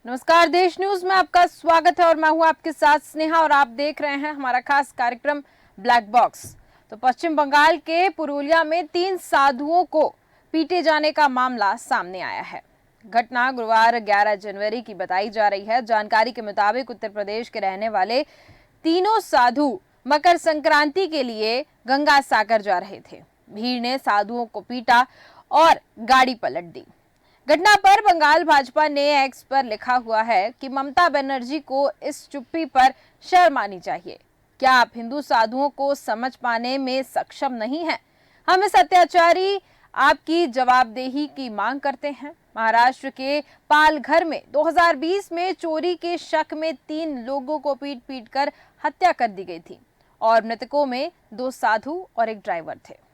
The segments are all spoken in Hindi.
नमस्कार, देश न्यूज में आपका स्वागत है और मैं हूं आपके साथ स्नेहा और आप देख रहे हैं हमारा खास कार्यक्रम ब्लैक बॉक्स। तो पश्चिम बंगाल के पुरुलिया में 3 साधुओं को पीटे जाने का मामला सामने आया है। घटना गुरुवार 11 जनवरी की बताई जा रही है। जानकारी के मुताबिक उत्तर प्रदेश के रहने वाले तीनों साधु मकर संक्रांति के लिए गंगा सागर जा रहे थे। भीड़ ने साधुओं को पीटा और गाड़ी पलट दी। घटना पर बंगाल भाजपा ने एक्स पर लिखा हुआ है कि ममता बनर्जी को इस चुप्पी पर शर्म आनी चाहिए। क्या आप हिंदू साधुओं को समझ पाने में सक्षम नहीं हैं? हम इस अत्याचारी आपकी जवाबदेही की मांग करते हैं। महाराष्ट्र के पालघर में 2020 में चोरी के शक में 3 लोगों को पीट पीट कर हत्या कर दी गई थी और मृतकों में 2 साधु और एक ड्राइवर थे।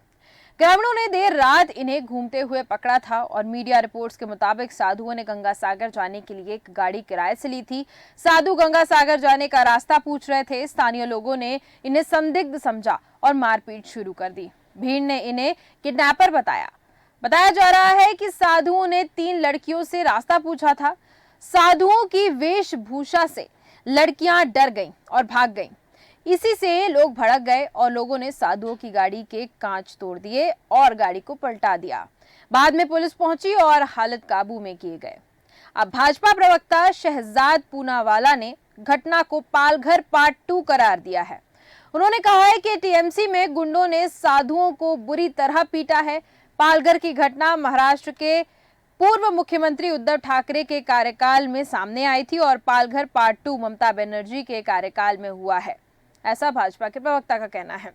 ग्रामीणों ने देर रात इन्हें घूमते हुए पकड़ा था और मीडिया रिपोर्ट्स के मुताबिक साधुओं ने गंगा सागर जाने के लिए एक गाड़ी किराए से ली थी। साधु गंगा सागर जाने का रास्ता पूछ रहे थे। स्थानीय लोगों ने इन्हें संदिग्ध समझा और मारपीट शुरू कर दी। भीड़ ने इन्हें किडनैपर बताया जा रहा है कि साधुओं ने 3 लड़कियों से रास्ता पूछा था। साधुओं की वेशभूषा से लड़कियां डर गईं और भाग गईं। इसी से लोग भड़क गए और लोगों ने साधुओं की गाड़ी के कांच तोड़ दिए और गाड़ी को पलटा दिया। बाद में पुलिस पहुंची और हालत काबू में किए गए। अब भाजपा प्रवक्ता शहजाद पूनावाला ने घटना को पालघर पार्ट 2 करार दिया है। उन्होंने कहा है कि टीएमसी में गुंडों ने साधुओं को बुरी तरह पीटा है। पालघर की घटना महाराष्ट्र के पूर्व मुख्यमंत्री उद्धव ठाकरे के कार्यकाल में सामने आई थी और पालघर पार्ट 2 ममता बनर्जी के कार्यकाल में हुआ है, ऐसा भाजपा के प्रवक्ता का कहना है।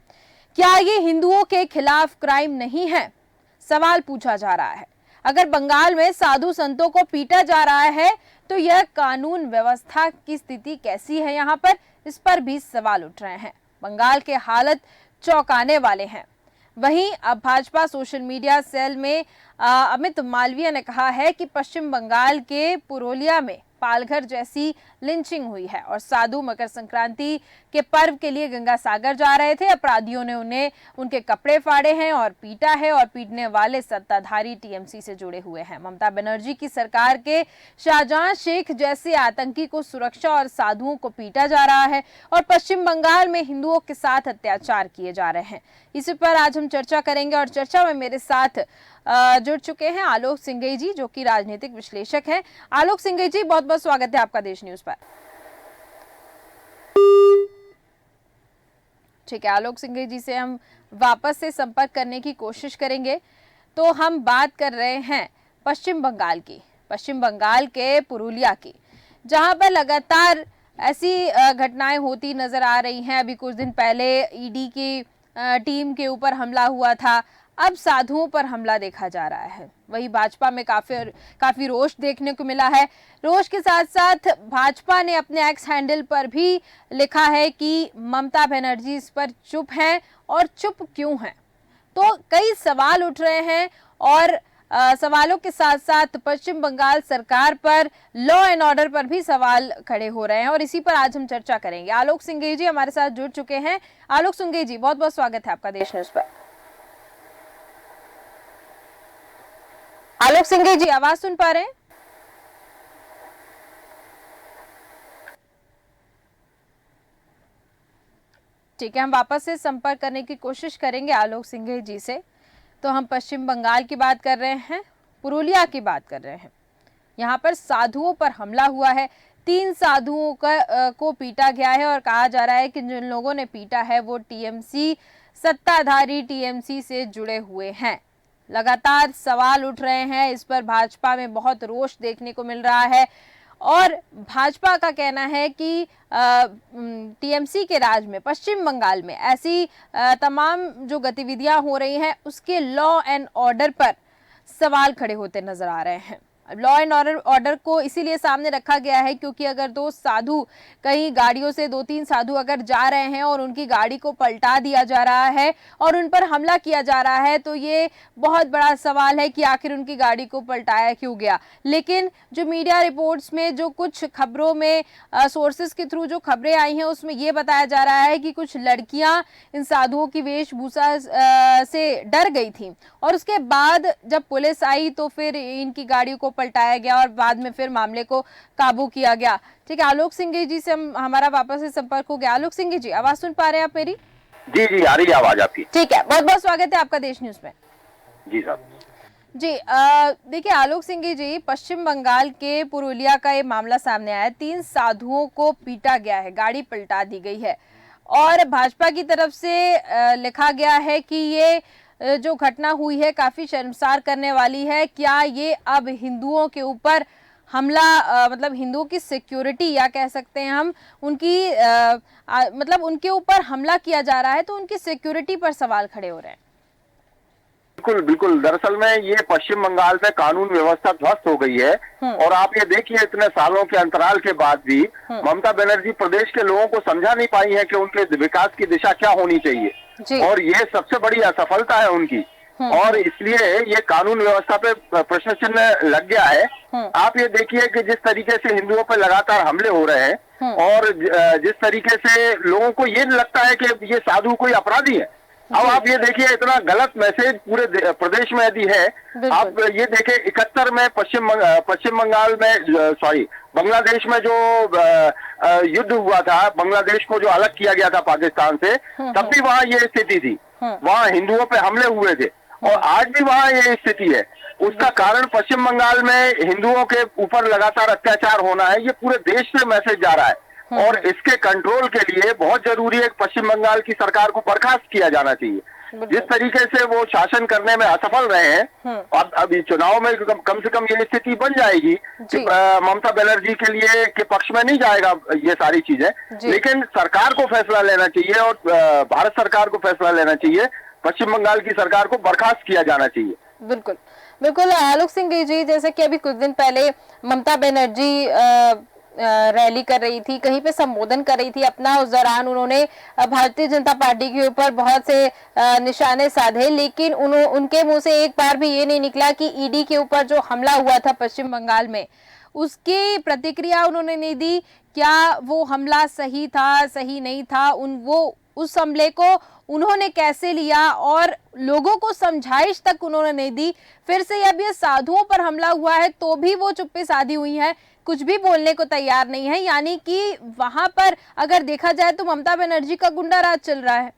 क्या ये हिंदुओं के खिलाफ क्राइम नहीं है? सवाल पूछा जा रहा है। अगर बंगाल में साधु संतों को पीटा जा रहा है तो यह कानून व्यवस्था की स्थिति कैसी है यहाँ पर, इस पर भी सवाल उठ रहे हैं। बंगाल के हालत चौंकाने वाले हैं। वहीं अब भाजपा सोशल मीडिया सेल में अमित मालवीय ने कहा है कि पश्चिम बंगाल के पुरुलिया में पालघर जैसी लिंचिंग हुई है और साधु मकर संक्रांति के पर्व के लिए गंगा सागर जा रहे थे। अपराधियों ने उन्हें उनके कपड़े फाड़े हैं और पीटा है और पीटने वाले सत्ताधारी टीएमसी से जुड़े हुए हैं। ममता बनर्जी की सरकार के शाहजहां शेख जैसे आतंकी को सुरक्षा और साधुओं को पीटा जा रहा है और पश्चिम बंगाल में हिंदुओं के साथ अत्याचार किए जा रहे हैं। इसी पर आज हम चर्चा करेंगे और चर्चा में मेरे साथ जुड़ चुके हैं आलोक सिंघई जी, जो कि राजनीतिक विश्लेषक हैं। आलोक सिंघई जी, बहुत बहुत स्वागत है आपका देश न्यूज पर। ठीक है, आलोक सिंघई जी से हम वापस से संपर्क करने की कोशिश करेंगे। तो हम बात कर रहे हैं पश्चिम बंगाल के पुरुलिया की, जहां पर लगातार ऐसी घटनाएं होती नजर आ रही हैं। अभी कुछ दिन पहले ईडी की टीम के ऊपर हमला हुआ था, अब साधुओं पर हमला देखा जा रहा है। वही भाजपा में काफी रोष देखने को मिला है। रोष के साथ साथ भाजपा ने अपने एक्स हैंडल पर भी लिखा है कि ममता बनर्जी इस पर चुप हैं और चुप क्यों हैं। तो कई सवाल उठ रहे हैं और सवालों के साथ साथ पश्चिम बंगाल सरकार पर लॉ एंड ऑर्डर पर भी सवाल खड़े हो रहे हैं और इसी पर आज हम चर्चा करेंगे। आलोक सिंघई जी हमारे साथ जुड़ चुके हैं। आलोक सिंघई जी, बहुत बहुत स्वागत है आपका देश न्यूज पर। आलोक सिंघई जी, आवाज सुन पा रहे हैं? ठीक है, हम वापस से संपर्क करने की कोशिश करेंगे आलोक सिंघई जी से। तो हम पश्चिम बंगाल की बात कर रहे हैं, पुरुलिया की बात कर रहे हैं। यहाँ पर साधुओं पर हमला हुआ है। 3 साधुओं को पीटा गया है और कहा जा रहा है कि जिन लोगों ने पीटा है वो टीएमसी, सत्ताधारी टीएमसी से जुड़े हुए हैं। लगातार सवाल उठ रहे हैं। इस पर भाजपा में बहुत रोष देखने को मिल रहा है और भाजपा का कहना है कि टीएमसी के राज में पश्चिम बंगाल में ऐसी तमाम जो गतिविधियां हो रही हैं उसके लॉ एंड ऑर्डर पर सवाल खड़े होते नजर आ रहे हैं। लॉ एंड ऑर्डर को इसीलिए सामने रखा गया है क्योंकि अगर 2 साधु कहीं गाड़ियों से 2-3 साधु अगर जा रहे हैं और उनकी गाड़ी को पलटा दिया जा रहा है और उन पर हमला किया जा रहा है तो ये बहुत बड़ा सवाल है कि आखिर उनकी गाड़ी को पलटाया क्यों गया। लेकिन जो मीडिया रिपोर्ट्स में जो कुछ खबरों में सोर्सेस के थ्रू जो खबरें आई हैं उसमें ये बताया जा रहा है कि कुछ लड़कियां इन साधुओं की वेशभूषा से डर गई थी और उसके बाद जब पुलिस आई तो फिर इनकी गाड़ियों को पलटाया गया और बाद में फिर मामले को काबू किया गया। ठीक है, आलोक सिंह जी से हमारा वापस से संपर्क हो गया। आलोक सिंह जी, आवाज सुन पा रहे हैं आप मेरी? जी जी, आ रही है आवाज आपकी। ठीक है, बहुत बहुत स्वागत है आपका देश न्यूज में। जी साहब। जी, देखिए आलोक सिंह जी, पश्चिम बंगाल के पुरुलिया का ये मामला सामने आया है। 3 साधुओं को पीटा गया है, गाड़ी पलटा दी गई है और भाजपा की तरफ से लिखा गया है कि ये जो घटना हुई है काफी शर्मसार करने वाली है। क्या ये अब हिंदुओं के ऊपर हमला, मतलब हिंदुओं की सिक्योरिटी या कह सकते हैं हम उनकी मतलब उनके ऊपर हमला किया जा रहा है, तो उनकी सिक्योरिटी पर सवाल खड़े हो रहे हैं। बिल्कुल बिल्कुल, दरअसल में ये पश्चिम बंगाल में कानून व्यवस्था ध्वस्त हो गई है और आप ये देखिए इतने सालों के अंतराल के बाद भी ममता बनर्जी प्रदेश के लोगों को समझा नहीं पाई है कि उनके विकास की दिशा क्या होनी चाहिए और ये सबसे बड़ी असफलता है उनकी और इसलिए ये कानून व्यवस्था पे प्रश्न चिन्ह लग गया है। आप ये देखिए कि जिस तरीके से हिंदुओं पर लगातार हमले हो रहे हैं और जिस तरीके से लोगों को ये लगता है कि ये साधु कोई अपराधी है। अब आप ये देखिए इतना गलत मैसेज पूरे प्रदेश में यदि है, आप ये देखिए 71 में पश्चिम बंगाल में बांग्लादेश में जो युद्ध हुआ था, बांग्लादेश को जो अलग किया गया था पाकिस्तान से, तब भी वहाँ ये स्थिति थी, वहाँ हिंदुओं पे हमले हुए थे और आज भी वहाँ ये स्थिति है। उसका कारण पश्चिम बंगाल में हिंदुओं के ऊपर लगातार अत्याचार होना है, ये पूरे देश से मैसेज जा रहा है और इसके कंट्रोल के लिए बहुत जरूरी है पश्चिम बंगाल की सरकार को बर्खास्त किया जाना चाहिए। जिस तरीके से वो शासन करने में असफल रहे हैं, अब चुनाव में कम से कम ये स्थिति बन जाएगी कि ममता बनर्जी के लिए के पक्ष में नहीं जाएगा ये सारी चीजें, लेकिन सरकार को फैसला लेना चाहिए और भारत सरकार को फैसला लेना चाहिए, पश्चिम बंगाल की सरकार को बर्खास्त किया जाना चाहिए। बिल्कुल बिल्कुल आलोक सिंह जी, जैसे कि अभी कुछ दिन पहले ममता बनर्जी रैली कर रही थी, कहीं पे संबोधन कर रही थी अपना, उस दौरान उन्होंने भारतीय जनता पार्टी के ऊपर बहुत से निशाने साधे, लेकिन उनके मुंह से एक बार भी ये नहीं निकला कि ईडी के ऊपर जो हमला हुआ था पश्चिम बंगाल में, उसकी प्रतिक्रिया उन्होंने नहीं दी। क्या वो हमला सही था, सही नहीं था, उस हमले को उन्होंने कैसे लिया और लोगों को समझाइश तक उन्होंने नहीं दी। फिर से अब ये साधुओं पर हमला हुआ है तो भी वो चुप्पी साधी हुई है, कुछ भी बोलने को तैयार नहीं है। यानी कि वहां पर अगर देखा जाए तो ममता बनर्जी का गुंडा राज चल रहा है।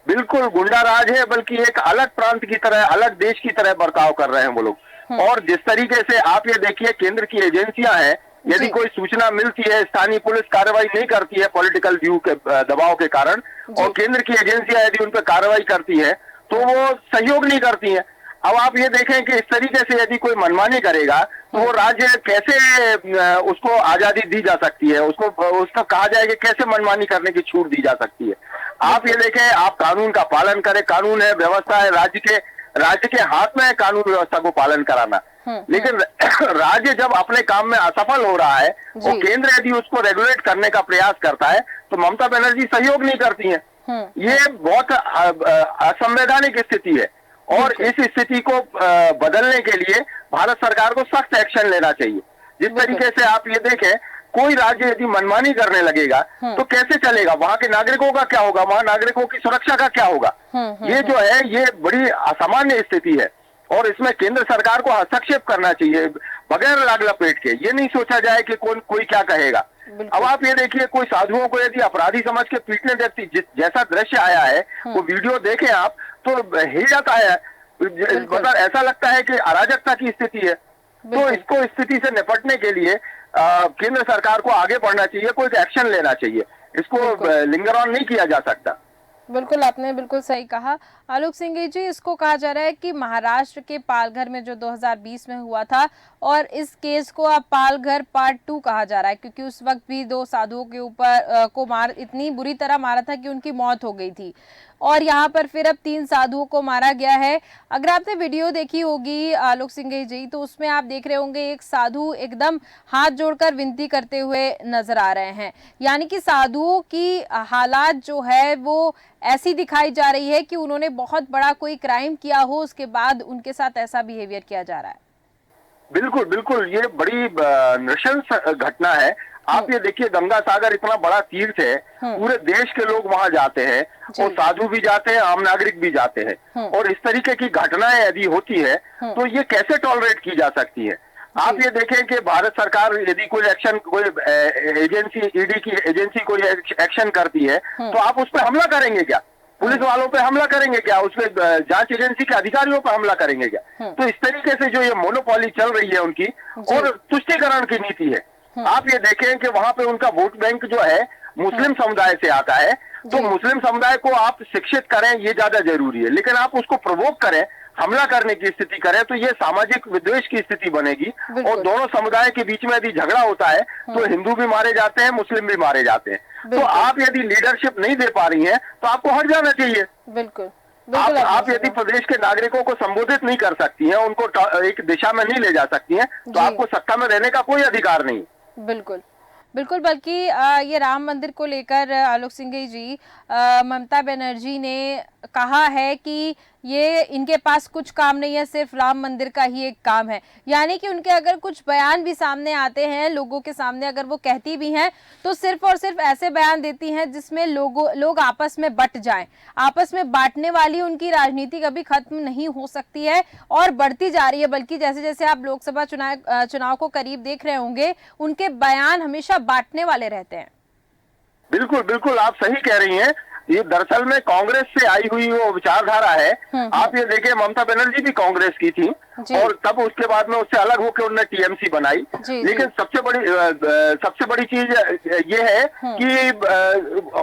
बिल्कुल गुंडा राज है, बल्कि एक अलग प्रांत की तरह, अलग देश की तरह बर्ताव कर रहे हैं वो लोग। और जिस तरीके से आप ये देखिए केंद्र की एजेंसियां हैं, यदि कोई सूचना मिलती है, स्थानीय पुलिस कार्रवाई नहीं करती है पॉलिटिकल व्यू के दबाव के कारण, और केंद्र की एजेंसियां यदि उन पर कार्रवाई करती है तो वो सहयोग नहीं करती है। अब आप ये देखें कि इस तरीके से यदि कोई मनमानी करेगा तो वो राज्य कैसे उसको आजादी दी जा सकती है, उसका कहा जाए कि कैसे मनमानी करने की छूट दी जा सकती है। आप ये देखें, आप कानून का पालन करें, कानून है, व्यवस्था है, राज्य के हाथ में है कानून व्यवस्था को पालन कराना, लेकिन राज्य जब अपने काम में असफल हो रहा है और केंद्र यदि उसको रेगुलेट करने का प्रयास करता है तो ममता बनर्जी सहयोग नहीं करती है। ये बहुत असंवैधानिक स्थिति है और इस स्थिति को बदलने के लिए भारत सरकार को सख्त एक्शन लेना चाहिए। जिस तरीके से आप ये देखें, कोई राज्य यदि मनमानी करने लगेगा तो कैसे चलेगा, वहां के नागरिकों का क्या होगा, वहां नागरिकों की सुरक्षा का क्या होगा। ये जो है ये बड़ी असामान्य स्थिति है और इसमें केंद्र सरकार को हस्तक्षेप करना चाहिए बगैर लाग लपेट के। ये नहीं सोचा जाए कि कोई क्या कहेगा। अब आप ये देखिए, कोई साधुओं को यदि अपराधी समझ के पीटने देखती, जैसा दृश्य आया है वो वीडियो देखें आप तो हिल जाता है, मतलब ऐसा लगता है कि अराजकता की स्थिति है। तो इसको स्थिति से निपटने के लिए केंद्र सरकार को आगे बढ़ना चाहिए, कोई एक्शन लेना चाहिए, इसको लिंगर ऑन नहीं किया जा सकता। बिल्कुल, आपने बिल्कुल सही कहा आलोक सिंह जी। इसको कहा जा रहा है कि महाराष्ट्र के पालघर में जो 2020 में हुआ था और इस केस को अब पालघर पार्ट 2 कहा जा रहा है, क्योंकि उस वक्त भी 2 साधुओं के ऊपर इतनी बुरी तरह मारा था कि उनकी मौत हो गई थी और यहाँ पर फिर अब 3 साधुओं को मारा गया है। अगर आपने वीडियो देखी होगी आलोक सिंह जी तो उसमें आप देख रहे होंगे एक साधु एकदम हाथ जोड़कर विनती करते हुए नजर आ रहे हैं। यानी कि साधुओं की हालात जो है वो ऐसी दिखाई जा रही है कि उन्होंने बहुत बड़ा कोई क्राइम किया हो, उसके बाद उनके साथ ऐसा बिहेवियर किया जा रहा है। बिल्कुल बिल्कुल, ये बड़ी नृशंस घटना है। आप ये देखिए, गंगा सागर इतना बड़ा तीर्थ है, पूरे देश के लोग वहां जाते हैं और साधु भी जाते हैं, आम नागरिक भी जाते हैं, और इस तरीके की घटनाएं यदि होती है तो ये कैसे टॉलरेट की जा सकती है। आप ये देखें कि भारत सरकार यदि कोई एक्शन, कोई एजेंसी, ईडी की एजेंसी कोई एक्शन करती है तो आप उस पर हमला करेंगे क्या? पुलिस वालों पे हमला करेंगे क्या? उसमें जांच एजेंसी के अधिकारियों पर हमला करेंगे क्या? तो इस तरीके से जो ये मोनोपोली चल रही है उनकी, और तुष्टीकरण की नीति है। आप ये देखें कि वहां पे उनका वोट बैंक जो है मुस्लिम समुदाय से आता है, तो मुस्लिम समुदाय को आप शिक्षित करें ये ज्यादा जरूरी है, लेकिन आप उसको प्रोवोक करें, हमला करने की स्थिति करें, तो ये सामाजिक विद्वेष की स्थिति बनेगी। और दोनों समुदाय के बीच में यदि झगड़ा होता है तो हिंदू भी मारे जाते हैं, मुस्लिम भी मारे जाते हैं। तो आप यदि लीडरशिप नहीं दे पा रही हैं तो आपको हट जाना चाहिए। बिल्कुल। आप यदि प्रदेश के नागरिकों को संबोधित नहीं कर सकती हैं, उनको एक दिशा में नहीं ले जा सकती हैं, तो आपको सत्ता में रहने का कोई अधिकार नहीं। बिल्कुल बिल्कुल। बल्कि ये राम मंदिर को लेकर आलोक सिंघई जी, ममता बनर्जी ने कहा है कि ये इनके पास कुछ काम नहीं है, सिर्फ राम मंदिर का ही एक काम है। यानी कि उनके अगर कुछ बयान भी सामने आते हैं लोगों के सामने, अगर वो कहती भी हैं तो सिर्फ और सिर्फ ऐसे बयान देती हैं जिसमें लोग आपस में बट जाएं। आपस में बांटने वाली उनकी राजनीति कभी खत्म नहीं हो सकती है और बढ़ती जा रही है। बल्कि जैसे जैसे आप लोकसभा चुनाव को करीब देख रहे होंगे, उनके बयान हमेशा बांटने वाले रहते हैं। बिल्कुल बिल्कुल, आप सही कह रही हैं। ये दरअसल में कांग्रेस से आई हुई वो विचारधारा है। आप ये देखिए, ममता बनर्जी भी कांग्रेस की थी और तब उसके बाद में उससे अलग होकर उन्होंने टीएमसी बनाई। लेकिन सबसे बड़ी चीज ये है कि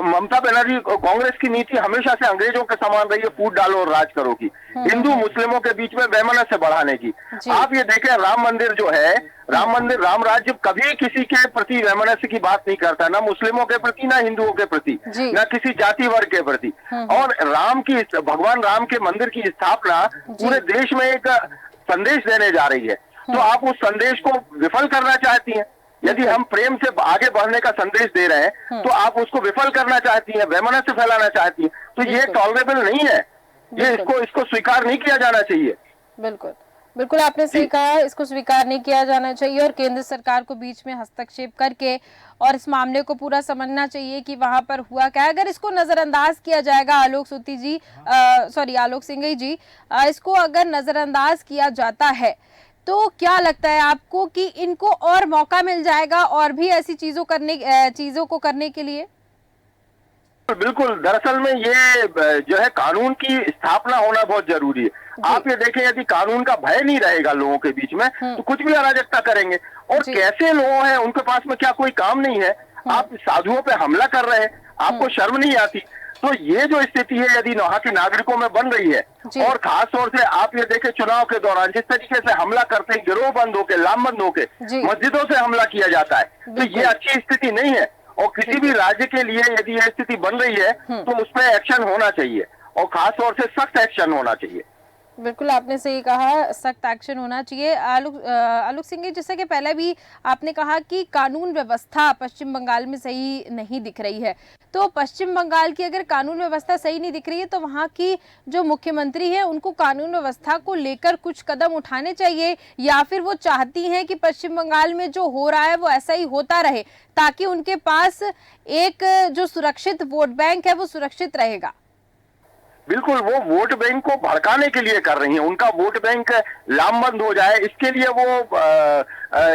ममता बनर्जी, कांग्रेस की नीति हमेशा से अंग्रेजों के समान रही है, फूट डालो और राज करो की, हिंदू मुस्लिमों के बीच में वैमनस्य बढ़ाने की। आप ये देखें, राम मंदिर जो है, राम मंदिर, राम राज्य कभी किसी के प्रति वैमनस्य की बात नहीं करता, ना मुस्लिमों के प्रति, ना हिंदुओं के प्रति, ना किसी जाति वर्ग के प्रति। और भगवान राम के मंदिर की स्थापना पूरे देश में एक संदेश देने जा रही है। तो आप उस संदेश को विफल करना चाहती हैं। यदि हम प्रेम से आगे बढ़ने का संदेश दे रहे हैं तो आप उसको विफल करना चाहती हैं, वैमनस्य फैलाना चाहती हैं, तो ये टॉलरेबल नहीं है। ये इसको स्वीकार नहीं किया जाना चाहिए। बिल्कुल बिल्कुल, आपने सही कहा, इसको स्वीकार नहीं किया जाना चाहिए और केंद्र सरकार को बीच में हस्तक्षेप करके और इस मामले को पूरा समझना चाहिए कि वहां पर हुआ क्या है। अगर इसको नजरअंदाज किया जाएगा, आलोक सिंघई जी, इसको अगर नजरअंदाज किया जाता है तो क्या लगता है आपको कि इनको और मौका मिल जाएगा और भी ऐसी चीजों को करने के लिए? बिल्कुल, दरअसल में ये जो है कानून की स्थापना होना बहुत जरूरी है। आप ये देखें, यदि कानून का भय नहीं रहेगा लोगों के बीच में तो कुछ भी अराजकता करेंगे। और कैसे लोग हैं, उनके पास में क्या कोई काम नहीं है, आप साधुओं पे हमला कर रहे हैं, आपको शर्म नहीं आती? तो ये जो स्थिति है यदि वहां के नागरिकों में बन रही है, और खास तौर से आप ये देखें चुनाव के दौरान जिस तरीके से हमला करते हैं, गिरोह बंद होके, लामबंद होके, मस्जिदों से हमला किया जाता है, तो ये अच्छी स्थिति नहीं है। और किसी भी राज्य के लिए यदि यह स्थिति बन रही है तो उस पर एक्शन होना चाहिए, और खास तौर से सख्त एक्शन होना चाहिए। बिल्कुल, आपने सही कहा, सख्त एक्शन होना चाहिए। आलोक सिंह जी, जैसे कि पहले भी आपने कहा कि कानून व्यवस्था पश्चिम बंगाल में सही नहीं दिख रही है, तो पश्चिम बंगाल की अगर कानून व्यवस्था सही नहीं दिख रही है तो वहाँ की जो मुख्यमंत्री है उनको कानून व्यवस्था को लेकर कुछ कदम उठाने चाहिए, या फिर वो चाहती हैं कि पश्चिम बंगाल में जो हो रहा है वो ऐसा ही होता रहे ताकि उनके पास एक जो सुरक्षित वोट बैंक है वो सुरक्षित रहेगा? बिल्कुल, वो वोट बैंक को भड़काने के लिए कर रही हैं। उनका वोट बैंक लामबंद हो जाए, इसके लिए वो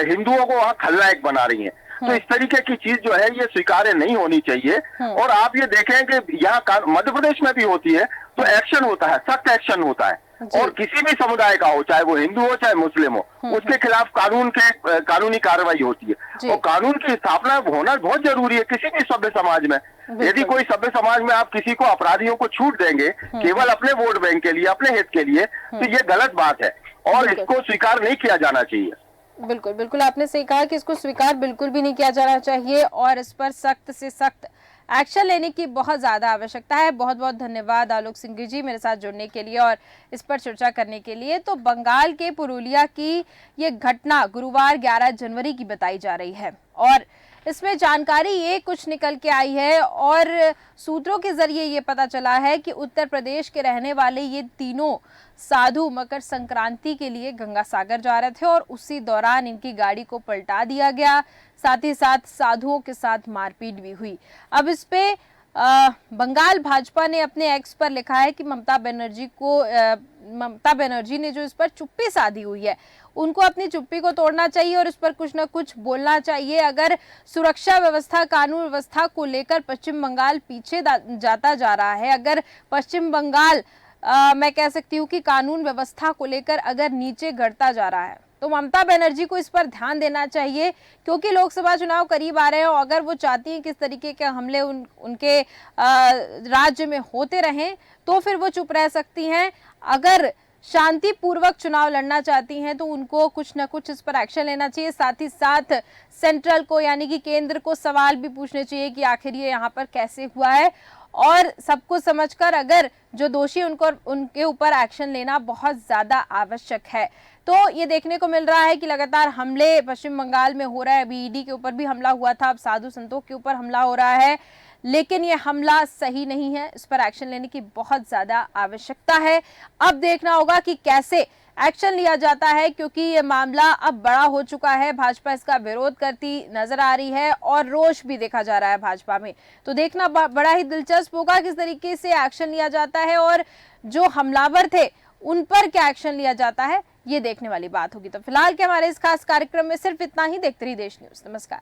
हिंदुओं को वहां खलनायक बना रही हैं। तो इस तरीके की चीज जो है ये स्वीकार्य नहीं होनी चाहिए। और आप ये देखें कि यहाँ मध्य प्रदेश में भी होती है तो एक्शन होता है, सख्त एक्शन होता है, और किसी भी समुदाय का हो, चाहे वो हिंदू हो चाहे मुस्लिम हो, उसके खिलाफ कानूनी कार्रवाई होती है। और कानून की स्थापना होना बहुत जरूरी है किसी भी सभ्य समाज में। यदि कोई सभ्य समाज में आप किसी को, अपराधियों को छूट देंगे केवल अपने वोट बैंक के लिए, अपने हित के लिए, तो ये गलत बात है और इसको स्वीकार नहीं किया जाना चाहिए। बिल्कुल बिल्कुल, आपने सही कहा कि इसको स्वीकार बिल्कुल भी नहीं किया जाना चाहिए और इस पर सख्त से सख्त एक्शन लेने की बहुत ज़्यादा आवश्यकता है। बहुत बहुत धन्यवाद आलोक सिंघई जी मेरे साथ जुड़ने के लिए और इस पर चर्चा करने के लिए। तो बंगाल के पुरुलिया की ये घटना गुरुवार 11 जनवरी की बताई जा रही है और इसमें जानकारी ये कुछ निकल के आई है और सूत्रों के जरिए ये पता चला है कि उत्तर प्रदेश के रहने वाले ये तीनों साधु मकर संक्रांति के लिए गंगा सागर जा रहे थे और उसी दौरान इनकी गाड़ी को पलटा दिया गया। साथ ही साथ साधुओं के साथ मारपीट भी हुई। अब इस पे बंगाल भाजपा ने अपने एक्स पर लिखा है कि ममता बनर्जी को ममता बनर्जी ने जो इस पर चुप्पी साधी हुई है, उनको अपनी चुप्पी को तोड़ना चाहिए और इस पर कुछ न कुछ बोलना चाहिए। अगर सुरक्षा व्यवस्था, कानून व्यवस्था को लेकर पश्चिम बंगाल पीछे जाता जा रहा है, अगर पश्चिम बंगाल मैं कह सकती हूँ कि कानून व्यवस्था को लेकर अगर नीचे गिरता जा रहा है, तो ममता बनर्जी को इस पर ध्यान देना चाहिए, क्योंकि लोकसभा चुनाव करीब आ रहे हैं और अगर वो चाहती हैं किस तरीके के हमले उनके राज्य में होते रहें तो फिर वो चुप रह सकती हैं। अगर शांतिपूर्वक चुनाव लड़ना चाहती हैं तो उनको कुछ ना कुछ इस पर एक्शन लेना चाहिए। साथ ही साथ सेंट्रल को यानी कि केंद्र को सवाल भी पूछने चाहिए कि आखिर ये यहाँ पर कैसे हुआ है, और सबको समझकर अगर जो दोषी उनके ऊपर एक्शन लेना बहुत ज्यादा आवश्यक है। तो ये देखने को मिल रहा है कि लगातार हमले पश्चिम बंगाल में हो रहा है। अभी ईडी के ऊपर भी हमला हुआ था, अब साधु संतों के ऊपर हमला हो रहा है, लेकिन ये हमला सही नहीं है। इस पर एक्शन लेने की बहुत ज्यादा आवश्यकता है। अब देखना होगा कि कैसे एक्शन लिया जाता है, क्योंकि ये मामला अब बड़ा हो चुका है। भाजपा इसका विरोध करती नजर आ रही है और रोष भी देखा जा रहा है भाजपा में। तो देखना बड़ा ही दिलचस्प होगा किस तरीके से एक्शन लिया जाता है और जो हमलावर थे उन पर क्या एक्शन लिया जाता है, ये देखने वाली बात होगी। तो फिलहाल के हमारे इस खास कार्यक्रम में सिर्फ इतना ही। देखते रहिए देश न्यूज। नमस्कार।